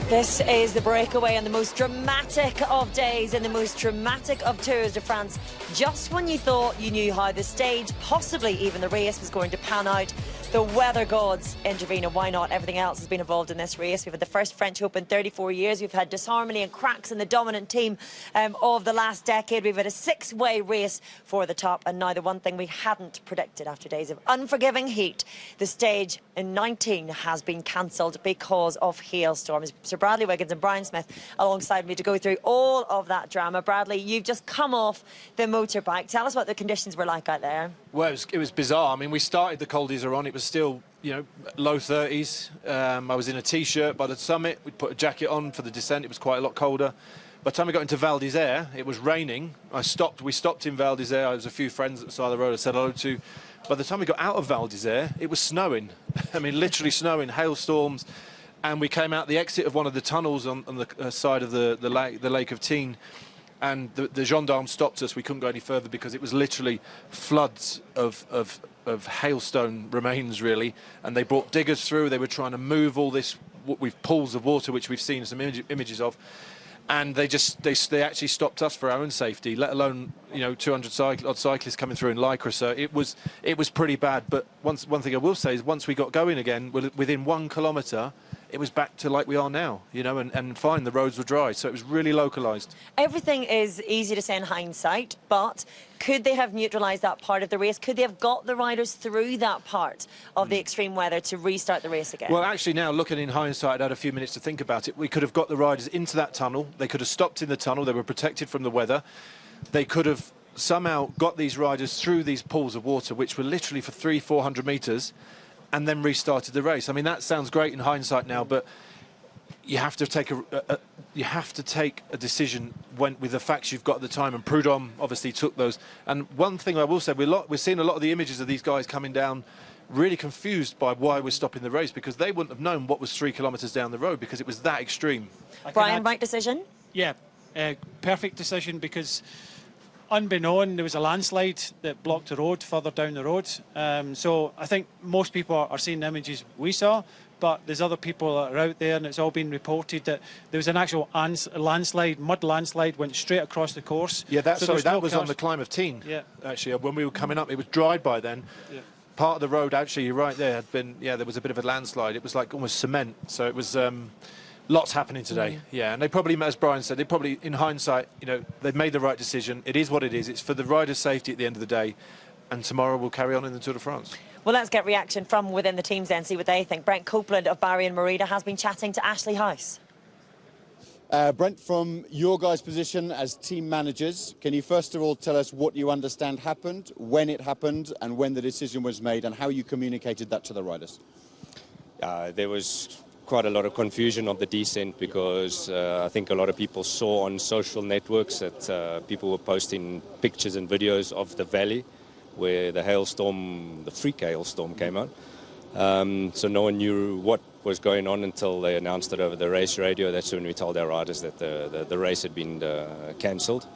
This is the breakaway on the most dramatic of days and the most dramatic of Tours de France. Just when you thought you knew how the stage, possibly even the race, was going to pan out, the weather gods intervene, and why not? Everything else has been involved in this race. We've had the first French Open in 34 years. We've had disharmony and cracks in the dominant team of the last decade. We've had a six-way race for the top. And now the one thing we hadn't predicted after days of unforgiving heat, the stage in 19 has been cancelled because of hailstorms. Sir Bradley Wiggins and Brian Smith alongside me to go through all of that drama. Bradley, you've just come off the motorbike. Tell us what the conditions were like out there. Well, it was bizarre. I mean, we started the Col d'Iseron. It was still, you know, low 30s. I was in a T-shirt by the summit. We put a jacket on for the descent. It was quite a lot colder. By the time we got into Val d'Isère, it was raining. We stopped in Val d'Isère. There was a few friends at the side of the road I said hello to. By the time we got out of Val d'Isère, it was snowing. I mean, literally snowing, hailstorms. And we came out the exit of one of the tunnels on the side of the Lake of Tignes. And the gendarmes stopped us. We couldn't go any further because it was literally floods of hailstone remains, really. And they brought diggers through. They were trying to move all this pools of water, which we've seen some images of. And they actually stopped us for our own safety, let alone, you know, 200 odd cyclists coming through in Lycra. So it was pretty bad. But one thing I will say is once we got going again, within 1 kilometre, it was back to like we are now, you know, and fine, the roads were dry. So it was really localised. Everything is easy to say in hindsight, but could they have neutralised that part of the race? Could they have got the riders through that part of the extreme weather to restart the race again? Well, actually, now looking in hindsight, I had a few minutes to think about it. We could have got the riders into that tunnel. They could have stopped in the tunnel. They were protected from the weather. They could have somehow got these riders through these pools of water, which were literally for 300-400 metres, and then restarted the race. I mean, that sounds great in hindsight now, but you have to take a decision with the facts you've got at the time, and Prudhomme obviously took those. And one thing I will say, we're seeing a lot of the images of these guys coming down really confused by why we're stopping the race, because they wouldn't have known what was 3 kilometres down the road because it was that extreme. Brian, right decision? Yeah, perfect decision, because unbeknown, there was a landslide that blocked the road further down the road. So I think most people are seeing the images we saw, but there's other people that are out there, and it's all been reported that there was an actual landslide, mud landslide, went straight across the course. Yeah, that was on the climb of Tignes. Yeah. Actually, when we were coming up, it was dried by then. Yeah. Part of the road, actually, you're right, there had been, there was a bit of a landslide. It was like almost cement, so it was... lots happening today, yeah, and they probably, as Brian said, in hindsight, you know, they've made the right decision. It is what it is. It's for the riders' safety at the end of the day, and tomorrow we'll carry on in the Tour de France. Well, let's get reaction from within the teams then, see what they think. Brent Copeland of Barry and Merida has been chatting to Ashley House. Brent, from your guys' position as team managers, can you first of all tell us what you understand happened, when it happened, and when the decision was made, and how you communicated that to the riders? There was quite a lot of confusion on the descent, because I think a lot of people saw on social networks that people were posting pictures and videos of the valley where the hailstorm, the freak hailstorm came out. So no one knew what was going on until they announced it over the race radio. That's when we told our riders that the race had been cancelled.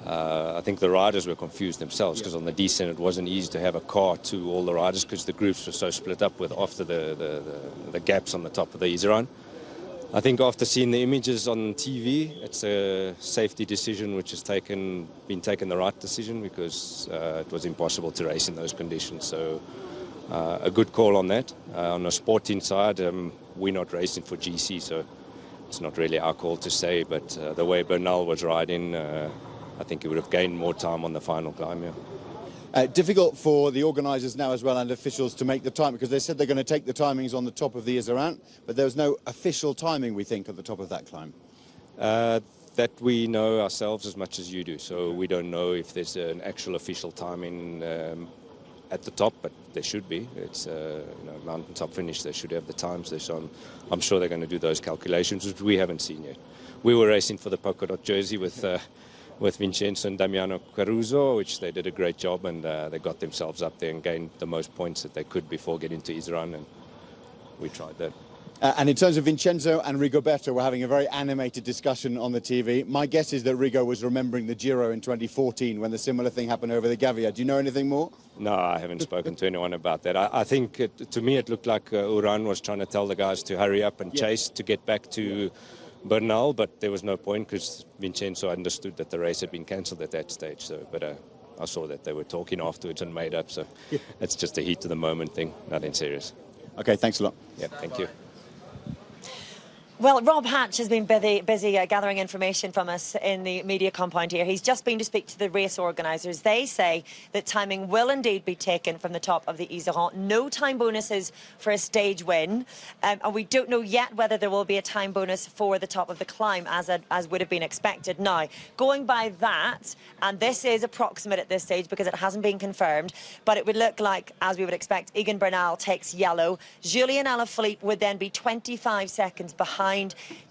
I think the riders were confused themselves, because on the descent it wasn't easy to have a car to all the riders, because the groups were so split up after the gaps on the top of the Iseran. I think after seeing the images on TV, it's a safety decision which has been taken the right decision, because it was impossible to race in those conditions. So a good call on that. On the sporting side, we're not racing for GC, so it's not really our call to say, but the way Bernal was riding, I think he would have gained more time on the final climb, yeah. Difficult for the organisers now as well, and officials, to make the time, because they said they're going to take the timings on the top of the Iseran, but there was no official timing, we think, at the top of that climb. That we know ourselves as much as you do, so we don't know if there's an actual official timing at the top, but there should be. It's mountaintop finish, they should have the times there, so I'm sure they're going to do those calculations, which we haven't seen yet. We were racing for the polka dot jersey with Vincenzo and Damiano Caruso, which they did a great job, and they got themselves up there and gained the most points that they could before getting to Iseran, and we tried that. And in terms of Vincenzo and Rigoberto, we're having a very animated discussion on the TV. My guess is that Rigo was remembering the Giro in 2014 when the similar thing happened over the Gavia. Do you know anything more? No, I haven't spoken to anyone about that. I think, to me, it looked like Uran was trying to tell the guys to hurry up and chase to get back to Bernal, but there was no point because Vincenzo understood that the race had been cancelled at that stage. So, but I saw that they were talking afterwards and made up, so it's just a heat of the moment thing, nothing serious. Okay, thanks a lot. Yeah, thank you. Well, Rob Hatch has been busy gathering information from us in the media compound here. He's just been to speak to the race organisers. They say that timing will indeed be taken from the top of the Iseran. No time bonuses for a stage win. And we don't know yet whether there will be a time bonus for the top of the climb, as would have been expected. Now, going by that, and this is approximate at this stage because it hasn't been confirmed, but it would look like, as we would expect, Egan Bernal takes yellow. Julien Alaphilippe would then be 25 seconds behind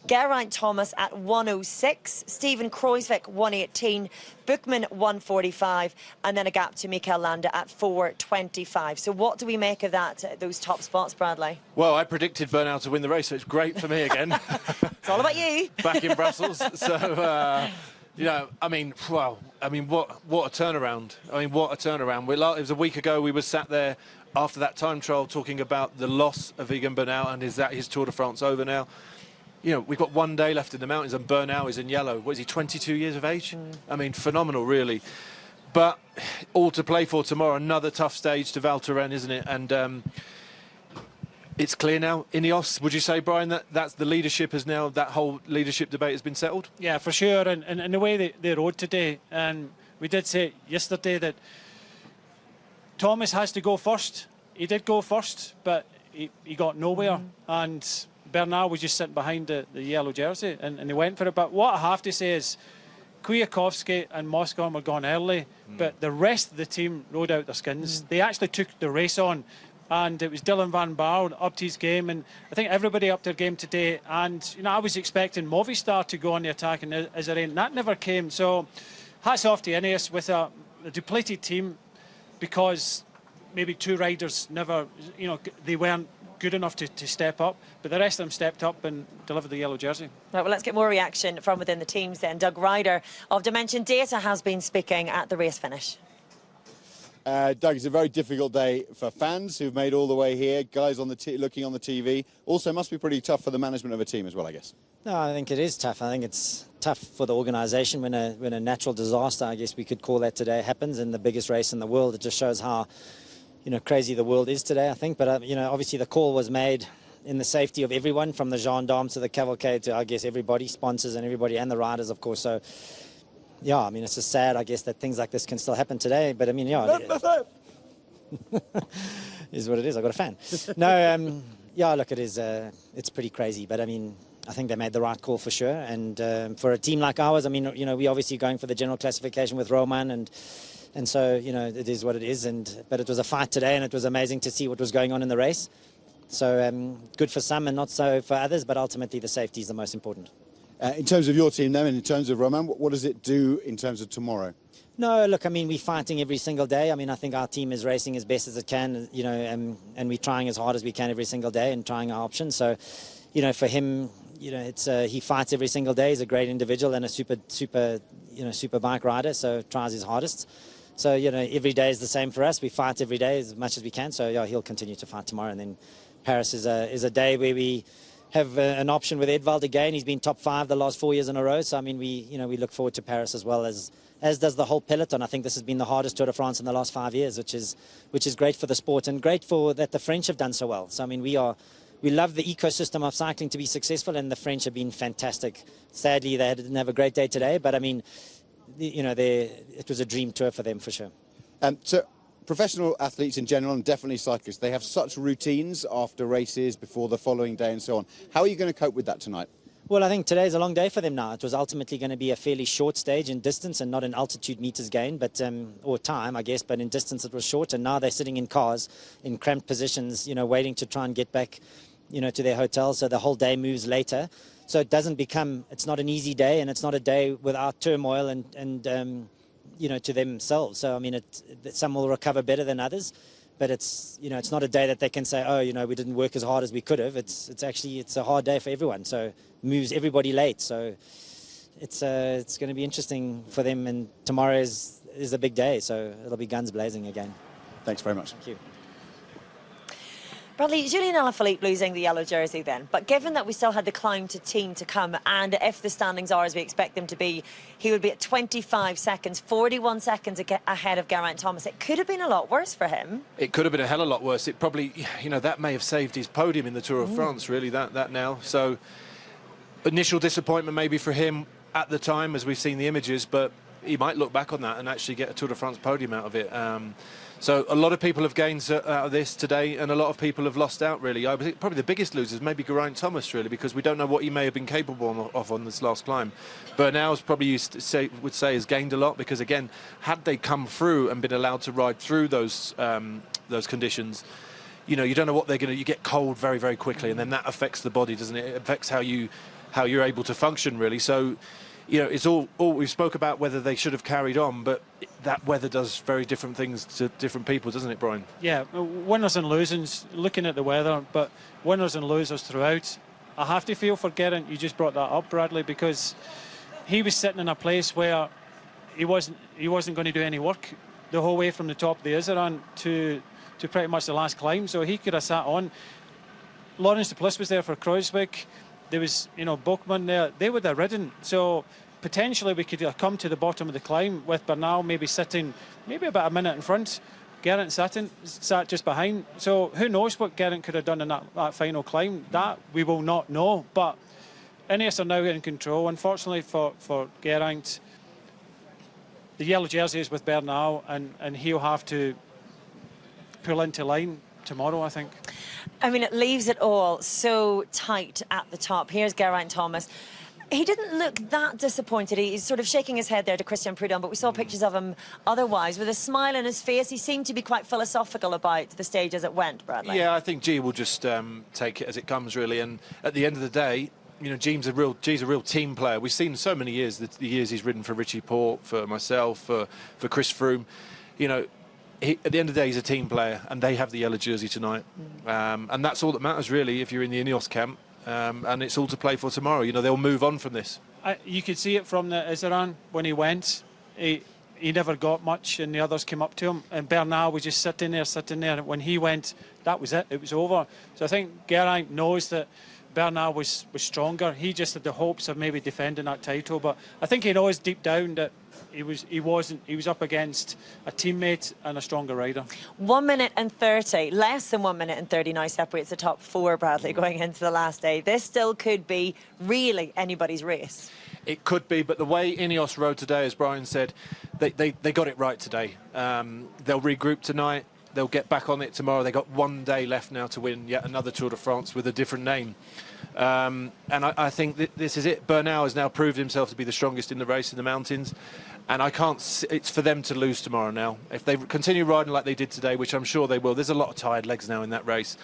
Geraint Thomas at 1:06, Stephen Kruijswijk 1:18, Bookman 1:45, and then a gap to Mikel Landa at 4:25. So what do we make of that, those top spots, Bradley? Well, I predicted Bernal to win the race, so it's great for me again. It's all about you. Back in Brussels. So, you know, I mean, what a turnaround. I mean, what a turnaround. It was a week ago we were sat there after that time trial talking about the loss of Egan Bernal and is that his Tour de France over now? You know, we've got one day left in the mountains and Bernal is in yellow. What is he, 22 years of age? I mean, phenomenal, really. But all to play for tomorrow. Another tough stage to Val Thorens, isn't it? And it's clear now, Ineos, would you say, Brian, that's the leadership has now, that whole leadership debate has been settled? Yeah, for sure. And the way they rode today, and we did say yesterday that Thomas has to go first. He did go first, but he got nowhere. And Bernal was just sitting behind the yellow jersey, and they went for it. But what I have to say is Kwiatkowski and Moscon were gone early, but the rest of the team rode out their skins. They actually took the race on, and it was Dylan van Baarle upped his game, and I think everybody upped their game today. And you know, I was expecting Movistar to go on the attack in Iseran. That never came. So hats off to Ineos with a depleted team, because maybe two riders never, you know, they weren't good enough to step up, but the rest of them stepped up and delivered the yellow jersey. Right, well, let's get more reaction from within the teams then. Doug Ryder of Dimension Data has been speaking at the race finish. Doug, it's a very difficult day for fans who've made all the way here, guys on the looking on the TV. Also, must be pretty tough for the management of a team as well, I guess. No, I think it is tough. I think it's tough for the organisation when a natural disaster, I guess we could call that today, happens in the biggest race in the world. It just shows how, you know, crazy the world is today, I think. But, you know, obviously the call was made in the safety of everyone, from the gendarmes to the cavalcade to, I guess, everybody, sponsors and everybody, and the riders, of course. So, yeah, I mean, it's just sad, I guess, that things like this can still happen today. But, I mean, yeah, is what it is. I've got a fan. No, yeah, look, it is. It's pretty crazy. But, I mean, I think they made the right call for sure. And for a team like ours, I mean, you know, we're obviously going for the general classification with Roman, and so, you know, it is what it is. But it was a fight today, and it was amazing to see what was going on in the race. So good for some and not so for others, but ultimately the safety is the most important. In terms of your team, then, and in terms of Roman, what does it do in terms of tomorrow? No, look, I mean, we're fighting every single day. I mean, I think our team is racing as best as it can, you know, and we're trying as hard as we can every single day and trying our options. So, you know, for him, you know, it's he fights every single day. He's a great individual and a super bike rider, so tries his hardest. So, you know, every day is the same for us. We fight every day as much as we can. So, yeah, he'll continue to fight tomorrow. And then Paris is a day where we have an option with Edvald again. He's been top 5 the last 4 years in a row. So, I mean, we look forward to Paris as well, as does the whole peloton. I think this has been the hardest Tour de France in the last 5 years, which is great for the sport and great for that the French have done so well. So, I mean, we love the ecosystem of cycling to be successful, and the French have been fantastic. Sadly, they didn't have a great day today, but I mean, you know, it was a dream tour for them for sure. So professional athletes in general, and definitely cyclists, they have such routines after races, before the following day and so on. How are you going to cope with that tonight? Well, I think today's a long day for them now. It was ultimately going to be a fairly short stage in distance and not in altitude meters gain, but or time, I guess, but in distance it was short. And now they're sitting in cars in cramped positions, you know, waiting to try and get back, you know, to their hotels. So the whole day moves later. So it's not an easy day, and it's not a day without turmoil and you know, to themselves. So, I mean, some will recover better than others. But it's, you know, it's not a day that they can say, oh, you know, we didn't work as hard as we could have. It's a hard day for everyone. So it moves everybody late. So it's going to be interesting for them. And tomorrow is a big day. So it'll be guns blazing again. Thanks very much. Thank you. Bradley, Julian Alaphilippe losing the yellow jersey then, but given that we still had the climb to team to come, and if the standings are as we expect them to be, he would be at 25 seconds, 41 seconds ahead of Geraint Thomas. It could have been a lot worse for him. It could have been a hell of a lot worse. It probably, you know, that may have saved his podium in the Tour of France, really, that now. So initial disappointment maybe for him at the time, as we've seen the images, but he might look back on that and actually get a Tour de France podium out of it. So a lot of people have gained out of this today, and a lot of people have lost out, really. I think probably the biggest losers maybe Geraint Thomas, really, because we don't know what he may have been capable of on this last climb. Bernal's probably would say has gained a lot, because, again, had they come through and been allowed to ride through those conditions, you know, you don't know what they're going to... You get cold very, very quickly, and then that affects the body, doesn't it? It affects how you're able to function, really. So, you know, it's all we spoke about whether they should have carried on, but that weather does very different things to different people, doesn't it, Brian? Yeah, winners and losers, looking at the weather, but winners and losers throughout. I have to feel for Geraint, you just brought that up, Bradley, because he was sitting in a place where he wasn't going to do any work the whole way from the top of the Iseran to pretty much the last climb, so he could have sat on. Lawrence Duplessis was there for Kreuzweg. There was, you know, Bochmann there. They would have ridden. So potentially we could have come to the bottom of the climb with Bernal maybe sitting maybe about a minute in front. Geraint sat just behind. So who knows what Geraint could have done in that final climb. That we will not know. But Ineos are now in control. Unfortunately for Geraint, the yellow jersey is with Bernal, and he'll have to pull into line tomorrow, I think. I mean, it leaves it all so tight at the top. Here's Geraint Thomas. He didn't look that disappointed. He's sort of shaking his head there to Christian Prudhomme, but we saw pictures of him otherwise with a smile on his face. He seemed to be quite philosophical about the stage as it went, Bradley. Yeah, I think G will just take it as it comes, really. And at the end of the day, you know, G's a real team player. We've seen so many years, the years he's ridden for Richie Porte, for myself, for Chris Froome. You know, at the end of the day, he's a team player, and they have the yellow jersey tonight. And that's all that matters, really, if you're in the Ineos camp. And it's all to play for tomorrow. You know, they'll move on from this. You could see it from the Iseran when he went. He never got much, and the others came up to him. And Bernal was just sitting there. When he went, that was it. It was over. So I think Geraint knows that Bernal was stronger. He just had the hopes of maybe defending that title. But I think he knows deep down that he was up against a teammate and a stronger rider. 1 minute and 30, less than 1 minute and 30 now separates the top four, Bradley, going into the last day. This still could be really anybody's race. It could be, but the way Ineos rode today, as Brian said, they got it right today. They'll regroup tonight. They'll get back on it tomorrow. They've got 1 day left now to win yet another Tour de France with a different name. And I think this is it. Bernal has now proved himself to be the strongest in the race in the mountains. And I can't. It's for them to lose tomorrow now. If they continue riding like they did today, which I'm sure they will, there's a lot of tired legs now in that race.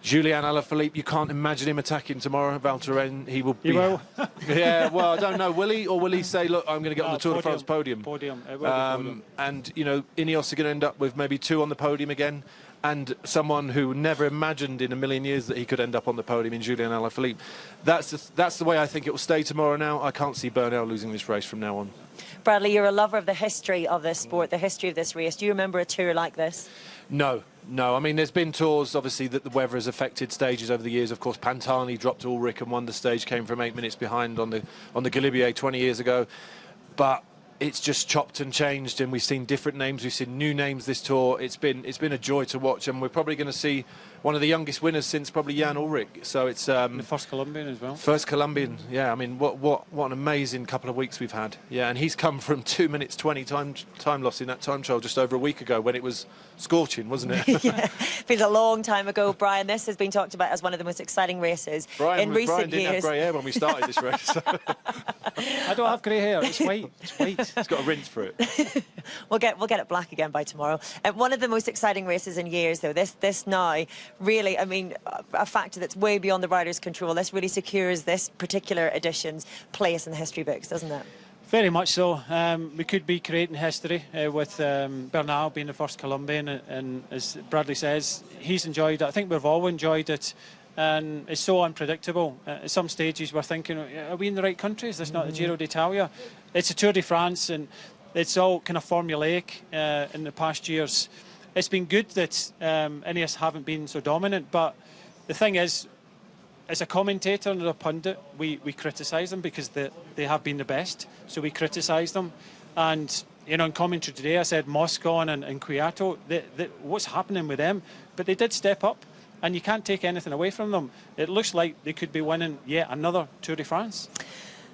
Julian Alaphilippe, you can't imagine him attacking tomorrow. Val Thorens, he will be... He will. Yeah, well, I don't know. Will he? Or will he say, look, I'm going to get on the Tour de France podium? Podium. It will be podium. And, you know, Ineos are going to end up with maybe 2 on the podium again, and someone who never imagined in a million years that he could end up on the podium in Julian Alaphilippe. That's the way I think it will stay tomorrow now. I can't see Bernal losing this race from now on. Bradley, you're a lover of the history of this sport, the history of this race. Do you remember a tour like this? No. I mean, there's been tours, obviously, that the weather has affected stages over the years. Of course, Pantani dropped Ulrich and won the stage, came from 8 minutes behind on the Galibier 20 years ago. But it's just chopped and changed, and we've seen different names. We've seen new names this tour. It's been a joy to watch, and we're probably going to see one of the youngest winners since probably Jan Ulrich. So it's the first Colombian as well. First Colombian, yeah. I mean, what an amazing couple of weeks we've had. Yeah, and he's come from 2 minutes 20 time loss in that time trial just over a week ago when it was scorching, wasn't it? Yeah, feels a long time ago, Brian. This has been talked about as one of the most exciting races in recent years. Brian didn't have grey hair when we started this race. I don't have grey hair. It's white. It's white. He's got a rinse for it. We'll get it black again by tomorrow. One of the most exciting races in years, though. This now really, I mean, a factor that's way beyond the rider's control. This really secures this particular edition's place in the history books, doesn't it? Very much so. We could be creating history with Bernal being the first Colombian, and as Bradley says, he's enjoyed it. I think we've all enjoyed it, and it's so unpredictable. At some stages we're thinking, are we in the right country? Is this not the Giro d'Italia? It's a Tour de France, and it's all kind of formulaic in the past years. It's been good that Ineos haven't been so dominant, but the thing is, as a commentator and a pundit, we criticise them because they have been the best, so we criticise them. And, you know, in commentary today I said Moscon and Kwiato, what's happening with them? But they did step up, and you can't take anything away from them. It looks like they could be winning yet another Tour de France.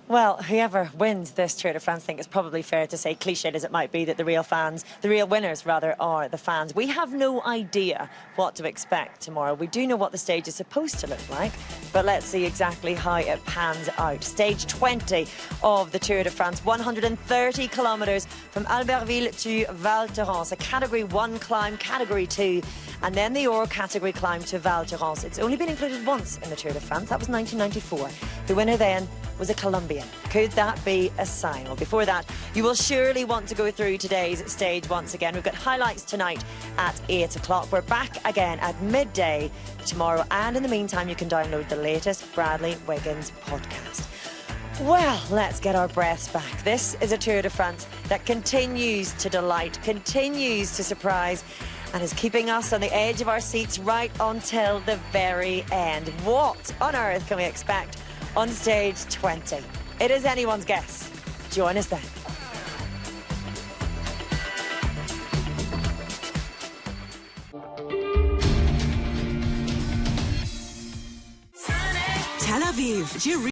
Well, whoever wins this Tour de France, I think it's probably fair to say, cliched as it might be, that the real winners rather, are the fans. We have no idea what to expect tomorrow. We do know what the stage is supposed to look like, but let's see exactly how it pans out. Stage 20 of the Tour de France, 130 kilometres from Albertville to Val Thorens, a Category 1 climb, Category 2, and then the Oro Category climb to Val Thorens. It's only been included once in the Tour de France. That was 1994. The winner then was a Colombian. Could that be a sign? Well, before that, you will surely want to go through today's stage once again. We've got highlights tonight at 8 o'clock. We're back again at midday tomorrow, and in the meantime, you can download the latest Bradley Wiggins podcast. Well, let's get our breaths back. This is a Tour de France that continues to delight, continues to surprise, and is keeping us on the edge of our seats right until the very end. What on earth can we expect on stage 20? It is anyone's guess. Join us then. Tel Aviv,